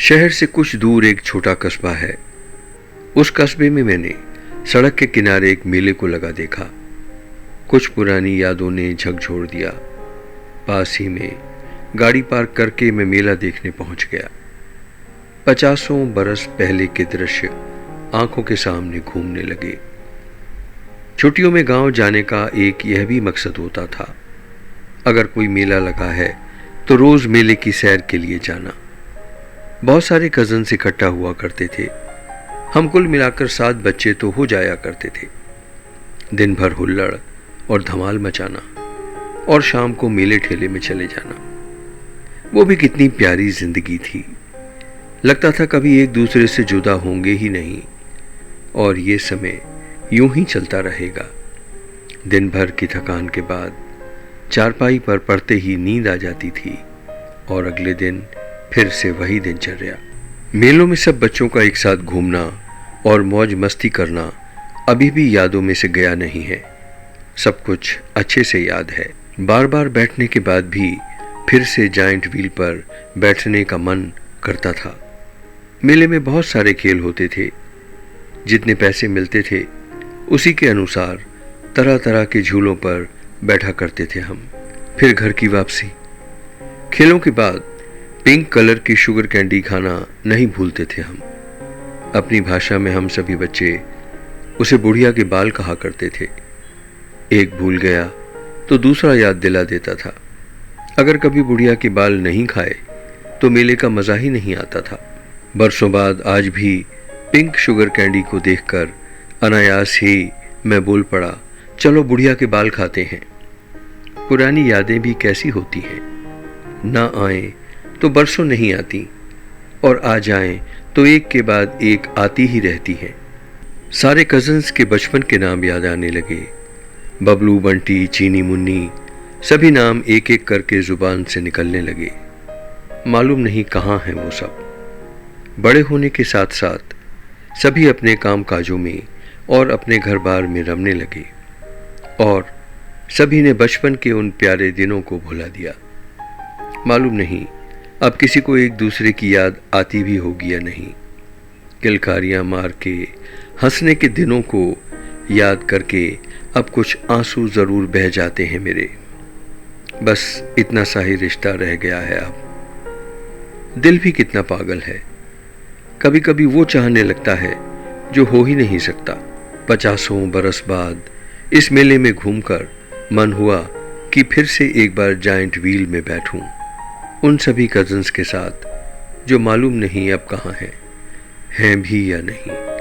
शहर से कुछ दूर एक छोटा कस्बा है। उस कस्बे में मैंने सड़क के किनारे एक मेले को लगा देखा। कुछ पुरानी यादों ने झकझोर दिया। पास ही में गाड़ी पार्क करके मैं मेला देखने पहुंच गया। 50 बरस पहले के दृश्य आंखों के सामने घूमने लगे। छुट्टियों में गांव जाने का एक यह भी मकसद होता था। अगर कोई मेला लगा है तो रोज मेले की सैर के लिए जाना। बहुत सारे कजन्स इकट्ठा हुआ करते थे। हम कुल मिलाकर 7 बच्चे तो हो जाया करते थे। दिन भर हुल्लड़ और धमाल मचाना और शाम को मेले ठेले में चले जाना। वो भी कितनी प्यारी जिंदगी थी। लगता था कभी एक दूसरे से जुदा होंगे ही नहीं और ये समय यूं ही चलता रहेगा। दिन भर की थकान के बाद चारपाई पर पड़ते ही नींद आ जाती थी और अगले दिन फिर से वही दिनचर्या। मेलों में सब बच्चों का एक साथ घूमना और मौज मस्ती करना अभी भी यादों में से गया नहीं है। सब कुछ अच्छे से याद है। बार बार बैठने के बाद भी फिर से जायंट व्हील पर बैठने का मन करता था। मेले में बहुत सारे खेल होते थे। जितने पैसे मिलते थे उसी के अनुसार तरह तरह के झूलों पर बैठा करते थे हम। फिर घर की वापसी। खेलों के बाद पिंक कलर की शुगर कैंडी खाना नहीं भूलते थे हम। अपनी भाषा में हम सभी बच्चे उसे बुढ़िया के बाल कहा करते थे। एक भूल गया तो दूसरा याद दिला देता था। अगर कभी बुढ़िया के बाल नहीं खाए तो मेले का मजा ही नहीं आता था। बरसों बाद आज भी पिंक शुगर कैंडी को देखकर अनायास ही मैं बोल पड़ा, चलो बुढ़िया के बाल खाते हैं। पुरानी यादें भी कैसी होती हैं, ना आए तो बरसों नहीं आती और आ जाएं तो एक के बाद एक आती ही रहती हैं। सारे कजन्स के बचपन के नाम याद आने लगे। बबलू, बंटी, चीनी, मुन्नी, सभी नाम एक एक करके जुबान से निकलने लगे। मालूम नहीं कहाँ हैं वो सब। बड़े होने के साथ साथ सभी अपने काम काजों में और अपने घर बार में रमने लगे और सभी ने बचपन के उन प्यारे दिनों को भुला दिया। मालूम नहीं अब किसी को एक दूसरे की याद आती भी होगी या नहीं। किलकारियां मार के हंसने के दिनों को याद करके अब कुछ आंसू जरूर बह जाते हैं मेरे। बस इतना सा ही रिश्ता रह गया है अब। दिल भी कितना पागल है। कभी कभी वो चाहने लगता है जो हो ही नहीं सकता। 50 बरस बाद इस मेले में घूमकर मन हुआ कि फिर से एक बार जायंट व्हील में बैठूं उन सभी कजन्स के साथ जो मालूम नहीं अब कहाँ हैं भी या नहीं।